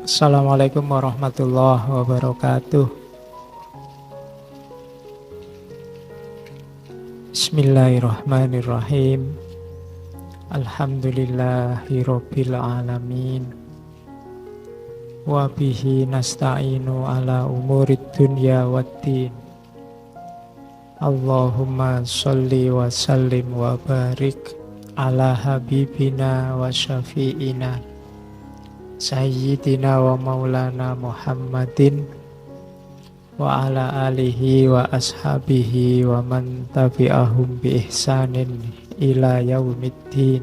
Assalamualaikum warahmatullahi wabarakatuh. Bismillahirrahmanirrahim. Alhamdulillahirabbil alamin. Wa bihi nasta'inu ala umurid dunya waddin. Allahumma sholli wa sallim wa barik ala habibina wa syafi'ina Sayyidina wa maulana Muhammadin wa ala alihi wa ashabihi wa man tabi'ahum bi ihsanin ila yaumiddin.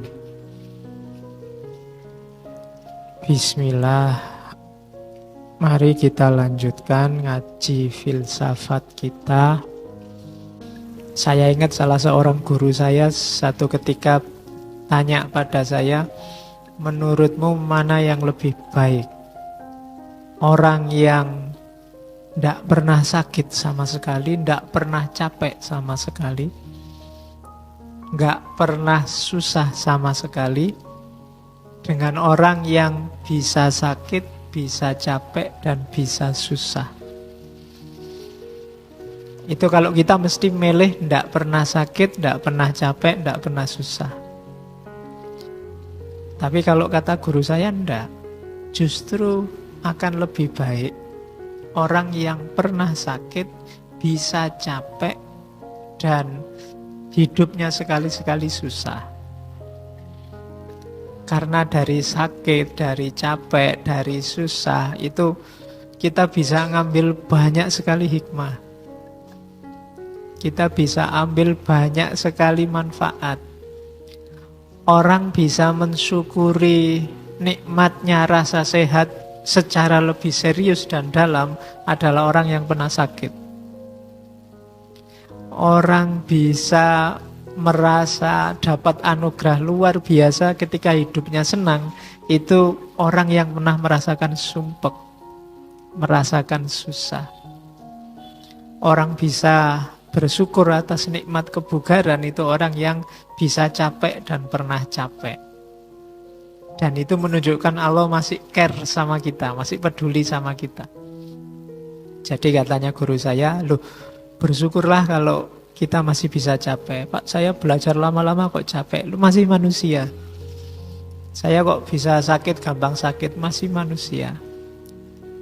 Bismillah. Mari kita lanjutkan ngaji filsafat kita. Saya ingat salah seorang guru saya satu ketika tanya pada saya, menurutmu mana yang lebih baik? Orang yang tidak pernah sakit sama sekali, tidak pernah capek sama sekali, nggak pernah susah sama sekali, dengan orang yang bisa sakit, bisa capek, dan bisa susah. Itu kalau kita mesti milih tidak pernah sakit, tidak pernah capek, tidak pernah susah. Tapi kalau kata guru saya enggak, justru akan lebih baik orang yang pernah sakit, bisa capek, dan hidupnya sekali-sekali susah. Karena dari sakit, dari capek, dari susah, itu kita bisa ngambil banyak sekali hikmah. Kita bisa ambil banyak sekali manfaat. Orang bisa mensyukuri nikmatnya rasa sehat secara lebih serius dan dalam adalah orang yang pernah sakit. Orang bisa merasa dapat anugerah luar biasa ketika hidupnya senang, itu orang yang pernah merasakan sumpek, merasakan susah. Orang bisa bersyukur atas nikmat kebugaran, itu orang yang bisa capek dan pernah capek. Dan itu menunjukkan Allah masih care sama kita, masih peduli sama kita. Jadi katanya guru saya, loh bersyukurlah kalau kita masih bisa capek. Pak, saya belajar lama-lama kok capek. Lu masih manusia. Saya kok bisa sakit, gampang sakit, masih manusia.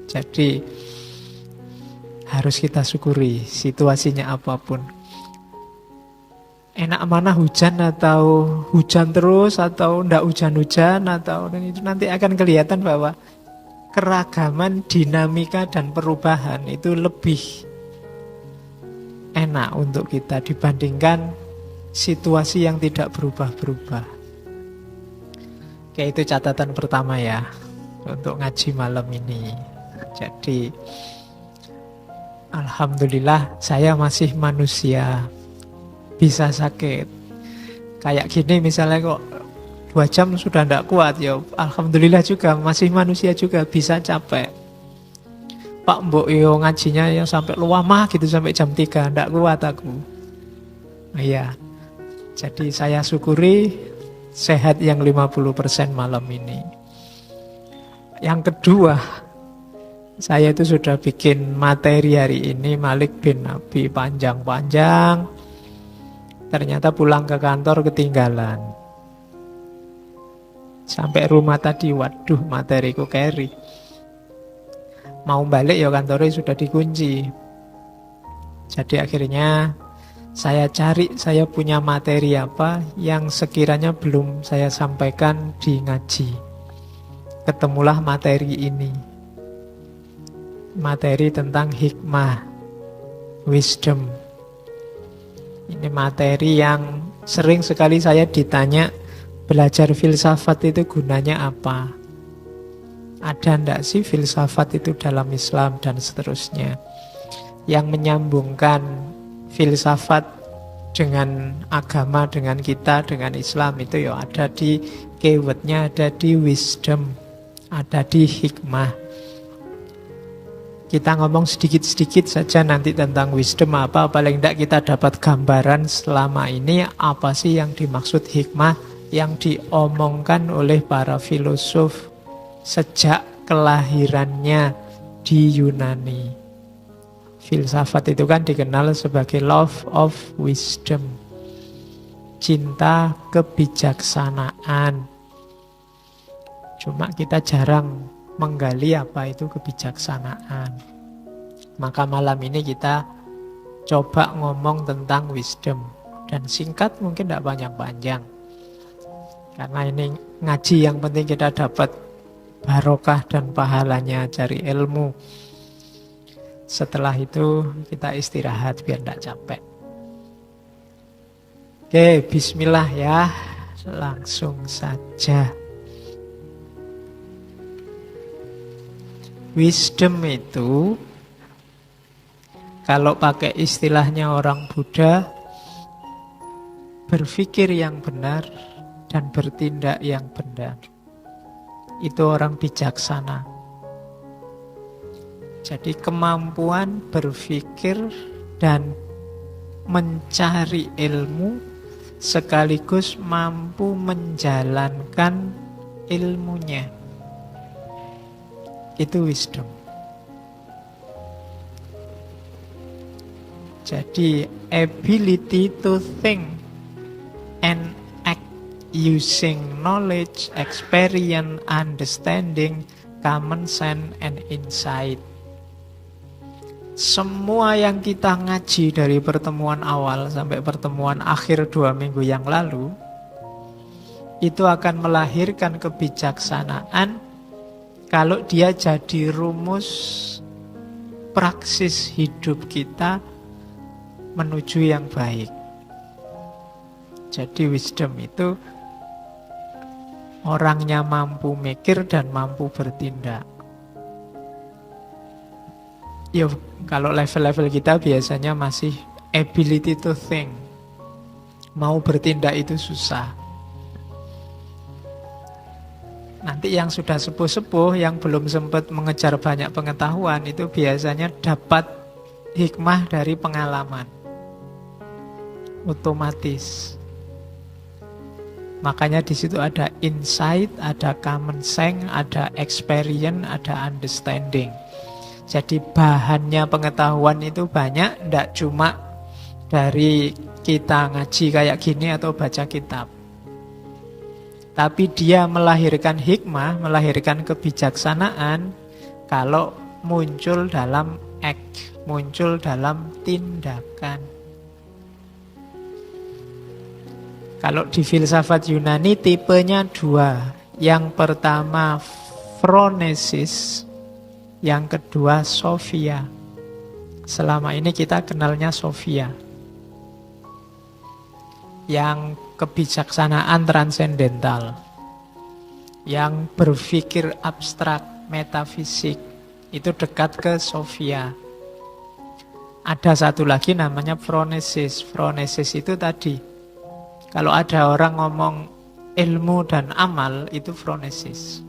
Jadi harus kita syukuri situasinya apapun. Enak mana hujan atau hujan terus atau ndak hujan-hujan atau itu nanti akan kelihatan bahwa keragaman dinamika dan perubahan itu lebih enak untuk kita dibandingkan situasi yang tidak berubah-berubah. Oke, itu catatan pertama ya untuk ngaji malam ini. Jadi alhamdulillah saya masih manusia, bisa sakit. Kayak gini misalnya kok 2 jam sudah tidak kuat, ya alhamdulillah juga masih manusia juga, bisa capek. Pak mbok yo ngajinya yang sampai luamah gitu sampai jam 3, tidak kuat aku. Iya. Jadi saya syukuri sehat yang 50% malam ini. Yang kedua, saya itu sudah bikin materi hari ini Malik bin Nabi panjang-panjang. Ternyata pulang ke kantor ketinggalan. Sampai rumah tadi, waduh materiku carry. Mau balik ya kantornya sudah dikunci. Jadi akhirnya saya cari, saya punya materi apa yang sekiranya belum saya sampaikan di ngaji. Ketemulah materi ini. Materi tentang hikmah, wisdom. Ini materi yang sering sekali saya ditanya, belajar filsafat itu gunanya apa? Ada ndak sih filsafat itu dalam Islam dan seterusnya. Yang menyambungkan filsafat dengan agama, dengan kita, dengan Islam itu ya ada di keywordnya, ada di wisdom, ada di hikmah. Kita ngomong sedikit-sedikit saja nanti tentang wisdom apa, paling tidak kita dapat gambaran selama ini apa sih yang dimaksud hikmah yang diomongkan oleh para filosof sejak kelahirannya di Yunani. Filsafat itu kan dikenal sebagai love of wisdom, cinta kebijaksanaan. Cuma kita jarang menggali apa itu kebijaksanaan. Maka malam ini kita coba ngomong tentang wisdom. Dan singkat, mungkin tidak panjang-panjang. Karena ini ngaji yang penting kita dapat barokah dan pahalanya cari ilmu. Setelah itu kita istirahat biar tidak capek. Oke, bismillah ya. Langsung saja. Wisdom itu, kalau pakai istilahnya orang Buddha, berpikir yang benar dan bertindak yang benar. Itu orang bijaksana. Jadi kemampuan berpikir dan mencari ilmu sekaligus mampu menjalankan ilmunya. Itu wisdom. Jadi ability to think and act using knowledge, experience, understanding, common sense, and insight. Semua yang kita ngaji dari pertemuan awal sampai pertemuan akhir 2 minggu yang lalu, itu akan melahirkan kebijaksanaan kalau dia jadi rumus praksis hidup kita menuju yang baik. Jadi wisdom itu orangnya mampu mikir dan mampu bertindak. Ya, kalau level-level kita biasanya masih ability to think. Mau bertindak itu susah. Nanti yang sudah sepuh-sepuh, yang belum sempat mengejar banyak pengetahuan, itu biasanya dapat hikmah dari pengalaman. Otomatis. Makanya di situ ada insight, ada common sense, ada experience, ada understanding. Jadi bahannya pengetahuan itu banyak, tidak cuma dari kita ngaji kayak gini atau baca kitab. Tapi dia melahirkan hikmah, melahirkan kebijaksanaan kalau muncul dalam act, muncul dalam tindakan. Kalau di filsafat Yunani tipenya 2. Yang pertama phronesis, yang kedua sophia. Selama ini kita kenalnya sophia. Yang kebijaksanaan transendental. Yang berpikir abstrak, metafisik. Itu dekat ke sophia. Ada satu lagi namanya phronesis. Phronesis itu tadi, kalau ada orang ngomong ilmu dan amal, itu phronesis.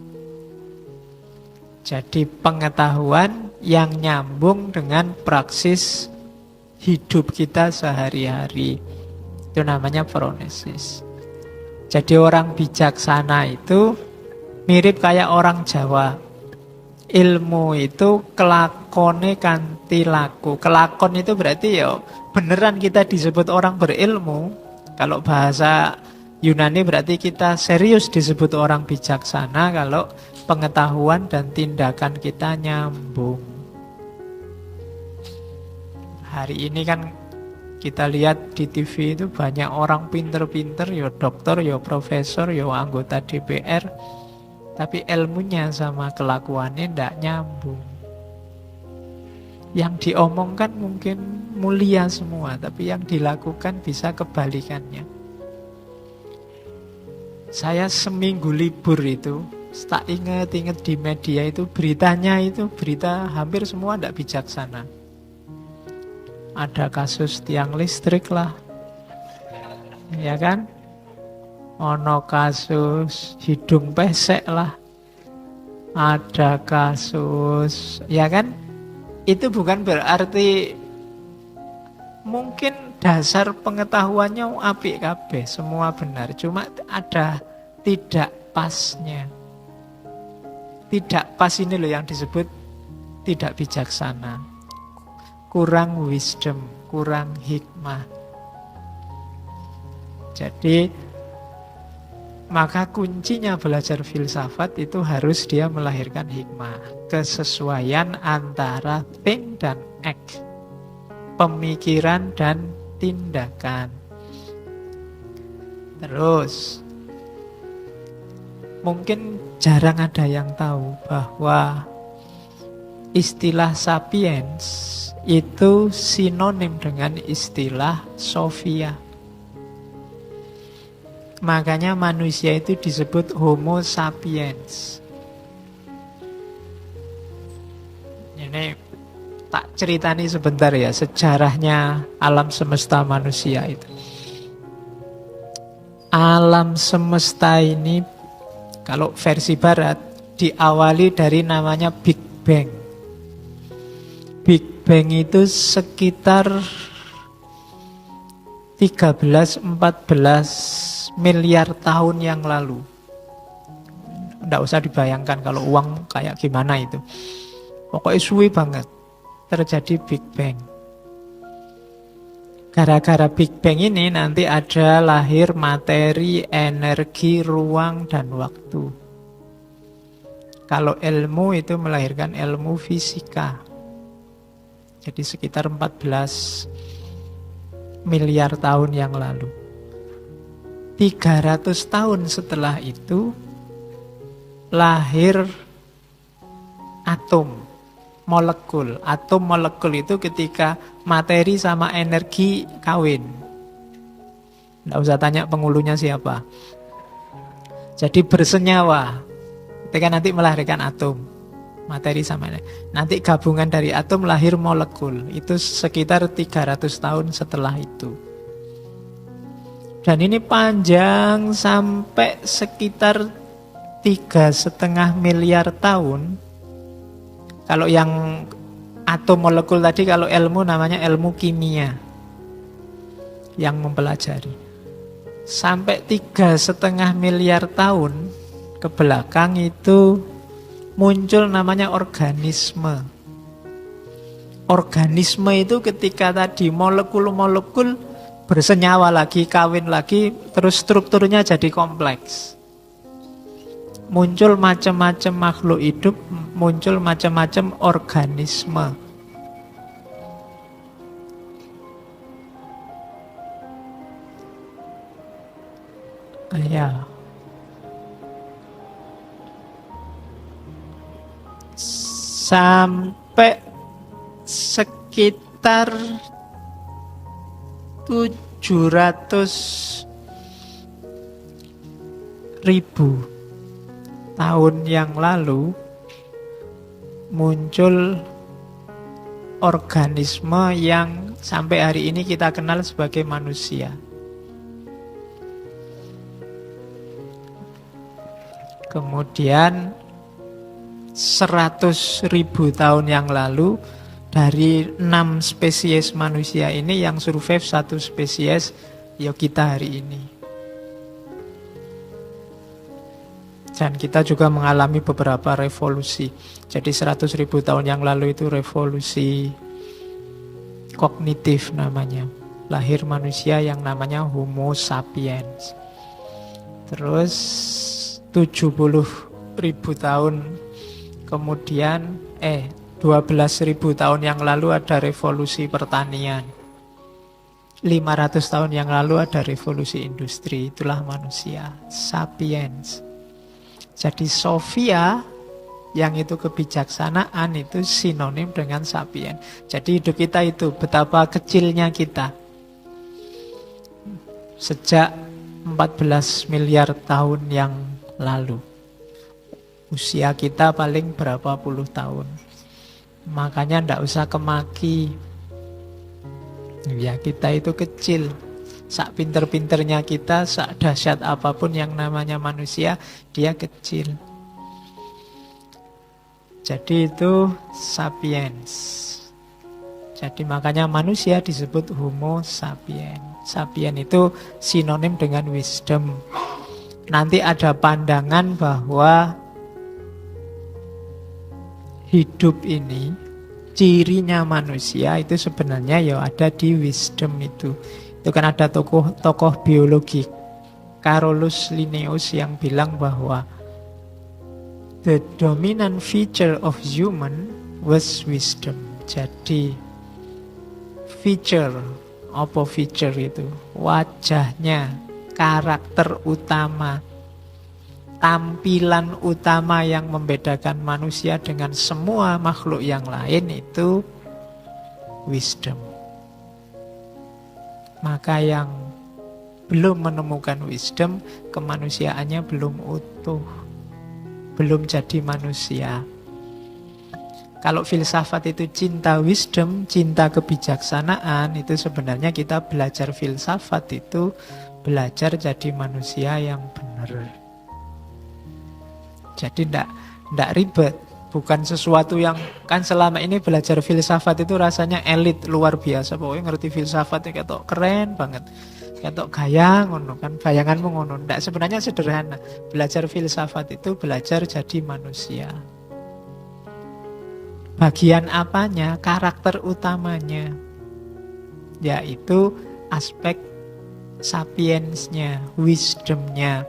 Jadi pengetahuan yang nyambung dengan praksis hidup kita sehari-hari. Itu namanya phronesis. Jadi orang bijaksana itu mirip kayak orang Jawa. Ilmu itu kelakone kanthi laku. Kelakon itu berarti ya beneran kita disebut orang berilmu. Kalau bahasa Yunani berarti kita serius disebut orang bijaksana kalau pengetahuan dan tindakan kita nyambung. Hari ini kan kita lihat di TV itu banyak orang pinter-pinter, ya dokter, ya profesor, ya anggota DPR, tapi ilmunya sama kelakuannya tidak nyambung. Yang diomongkan mungkin mulia semua, tapi yang dilakukan bisa kebalikannya. Saya seminggu libur itu, tak ingat di media itu beritanya itu berita hampir semua tidak bijaksana. Ada kasus tiang listrik lah, ya kan? Ono kasus hidung pesek lah, ada kasus, ya kan? Itu bukan berarti mungkin dasar pengetahuannya apik kabeh, semua benar. Cuma ada tidak pasnya. tidak pas ini loh yang disebut tidak bijaksana. Kurang wisdom, kurang hikmah. Jadi maka kuncinya belajar filsafat itu harus dia melahirkan hikmah. Kesesuaian antara think dan act. Pemikiran dan tindakan. Terus mungkin jarang ada yang tahu bahwa istilah sapiens itu sinonim dengan istilah Sophia. Makanya manusia itu disebut Homo sapiens. Ini tak ceritani sebentar ya sejarahnya alam semesta manusia itu. Alam semesta ini kalau versi barat diawali dari namanya Big Bang. Big Bang itu sekitar 13-14 miliar tahun yang lalu. Nggak usah dibayangkan kalau uang kayak gimana itu. Pokoknya suwi banget terjadi Big Bang. Gara-gara Big Bang ini nanti ada lahir materi, energi, ruang, dan waktu. Kalau ilmu itu melahirkan ilmu fisika. Jadi sekitar 14 miliar tahun yang lalu. 300 tahun setelah itu lahir atom. Molekul. Atom molekul itu ketika materi sama energi kawin. Nggak usah tanya penghulunya siapa. Jadi bersenyawa. Ketika nanti melahirkan atom. Materi sama energi. Nanti gabungan dari atom lahir molekul. Itu sekitar 300 tahun setelah itu. Dan ini panjang sampai sekitar 3,5 miliar tahun. Kalau yang atom molekul tadi, kalau ilmu namanya ilmu kimia yang mempelajari. Sampai 3,5 miliar tahun ke belakang itu muncul namanya organisme. Organisme itu ketika tadi molekul-molekul bersenyawa lagi, kawin lagi, terus strukturnya jadi kompleks. Muncul macam-macam makhluk hidup, muncul macam-macam organisme. Ya. Sampai sekitar 700.000 tahun yang lalu muncul organisme yang sampai hari ini kita kenal sebagai manusia. Kemudian 100.000 tahun yang lalu dari 6 spesies manusia ini yang survive 1 spesies ya kita hari ini. Dan kita juga mengalami beberapa revolusi. Jadi 100.000 tahun yang lalu itu revolusi kognitif namanya. Lahir manusia yang namanya Homo sapiens. Terus 70.000 tahun kemudian 12.000 tahun yang lalu ada revolusi pertanian. 500 tahun yang lalu ada revolusi industri. Itulah manusia, sapiens. Jadi Sophia yang itu kebijaksanaan itu sinonim dengan sapiens. Jadi hidup kita itu betapa kecilnya kita. Sejak 14 miliar tahun yang lalu. Usia kita paling berapa puluh tahun. Makanya ndak usah kemaki. Ya kita itu kecil. Sak pinter-pinternya kita, sak dahsyat apapun yang namanya manusia, dia kecil. Jadi itu sapiens. Jadi makanya manusia disebut Homo sapiens. Sapien itu sinonim dengan wisdom. Nanti ada pandangan bahwa hidup ini, cirinya manusia itu sebenarnya ya ada di wisdom itu. Itu kan ada tokoh biologi Carolus Linnaeus yang bilang bahwa the dominant feature of human was wisdom. Jadi feature, apa feature itu? Wajahnya, karakter utama, tampilan utama yang membedakan manusia dengan semua makhluk yang lain itu wisdom. Maka yang belum menemukan wisdom, kemanusiaannya belum utuh, belum jadi manusia. Kalau filsafat itu cinta wisdom, cinta kebijaksanaan, itu sebenarnya kita belajar filsafat itu belajar jadi manusia yang benar. Jadi tidak ribet. Bukan sesuatu yang, kan selama ini belajar filsafat itu rasanya elit luar biasa. Pokoknya ngerti filsafat itu kayak keren banget. Kayak gaya ngono kan, bayanganmu ngono. Tidak, sebenarnya sederhana. Belajar filsafat itu belajar jadi manusia. Bagian apanya? Karakter utamanya. Yaitu aspek sapiensnya, wisdomnya.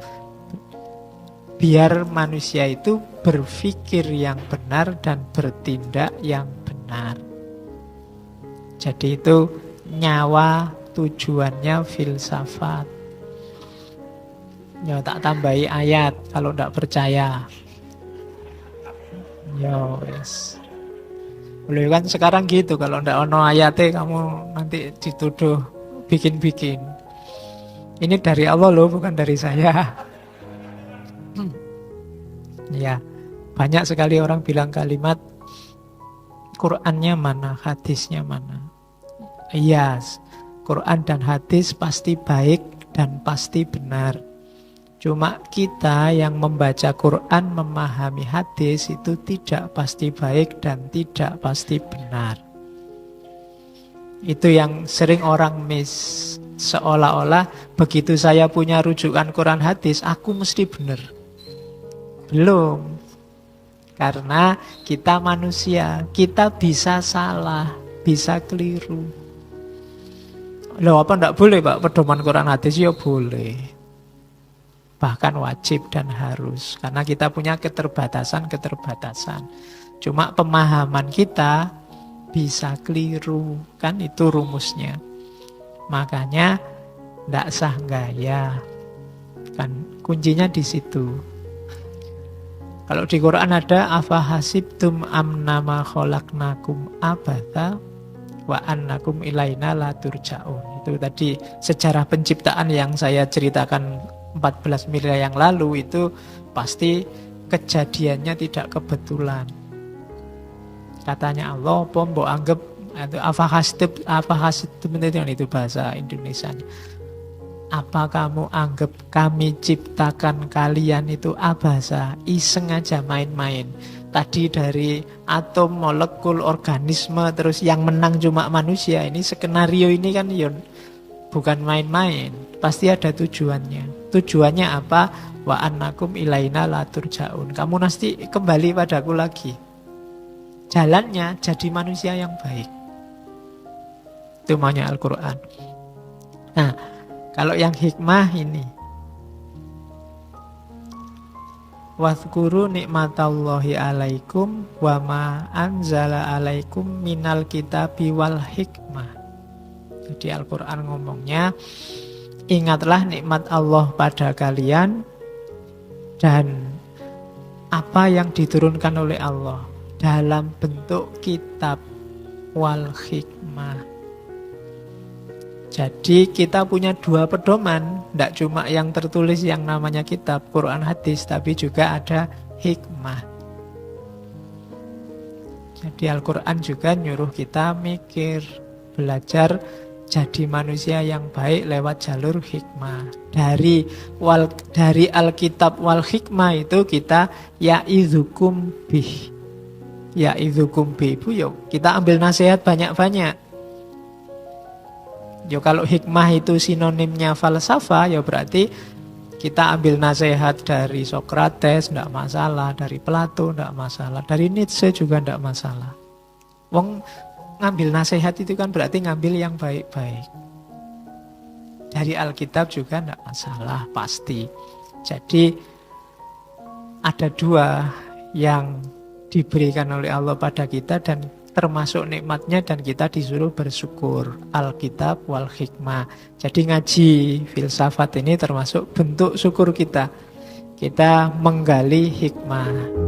Biar manusia itu berpikir yang benar dan bertindak yang benar. Jadi itu nyawa tujuannya filsafat. Ya tak tambahi ayat kalau tidak percaya. Ya wes. Boleh kan sekarang gitu, kalau tidak ono ayatnya kamu nanti dituduh bikin-bikin. Ini dari Allah loh, bukan dari saya. Ya, banyak sekali orang bilang kalimat Qurannya mana, hadisnya mana. Iya, Quran dan hadis pasti baik dan pasti benar. Cuma kita yang membaca Quran, memahami hadis itu tidak pasti baik dan tidak pasti benar. Itu yang sering orang miss. Seolah-olah begitu saya punya rujukan Quran hadis, aku mesti benar. Belum. Karena kita manusia, kita bisa salah, bisa keliru. Loh, apa enggak boleh Pak pedoman Quran hadis? Ya boleh. Bahkan wajib dan harus. Karena kita punya keterbatasan-keterbatasan. Cuma pemahaman kita bisa keliru. Kan itu rumusnya. Makanya enggak sah gaya. Kan kuncinya di situ. Kalau di Quran ada afa hasibtum amnama khalaqnakum abatha wa annakum ilaina la turja'un. Itu tadi sejarah penciptaan yang saya ceritakan 14 miliar yang lalu itu pasti kejadiannya tidak kebetulan. Katanya Allah, apa mbok anggap itu apa hasibtum itu bahasa Indonesia. Apa kamu anggap kami ciptakan kalian itu abasa, iseng aja main-main. Tadi dari atom, molekul, organisme, terus yang menang cuma manusia. Ini skenario ini kan yon, bukan main-main. Pasti ada tujuannya. Tujuannya apa? Wa annakum ilaina la turja'un. Kamu nanti kembali padaku lagi. Jalannya jadi manusia yang baik. Itu maunya Al-Quran. Nah, kalau yang hikmah ini, wadhkuru nikmatallahi alaikum wa ma anzala alaikum minal kitabi wal hikmah. Jadi Al-Quran ngomongnya, ingatlah nikmat Allah pada kalian dan apa yang diturunkan oleh Allah dalam bentuk kitab wal hikmah. Jadi kita punya dua pedoman, tidak cuma yang tertulis yang namanya kitab, Quran hadis, tapi juga ada hikmah. Jadi Al-Quran juga nyuruh kita mikir, belajar jadi manusia yang baik lewat jalur hikmah. Dari Alkitab wal hikmah itu kita ya'idzukum bih. Ya'idzukum bih itu yuk, kita ambil nasihat banyak-banyak. Yo kalau hikmah itu sinonimnya falsafah, ya berarti Kita ambil nasihat dari Sokrates, tidak masalah. Dari Plato, tidak masalah. Dari Nietzsche juga tidak masalah. Wong ngambil nasihat itu kan berarti ngambil yang baik-baik. Dari Alkitab juga tidak masalah, pasti. Jadi ada dua yang diberikan oleh Allah pada kita dan termasuk nikmatnya, dan kita disuruh bersyukur. Alkitab wal hikmah. Jadi ngaji filsafat ini termasuk bentuk syukur kita. Kita menggali hikmah.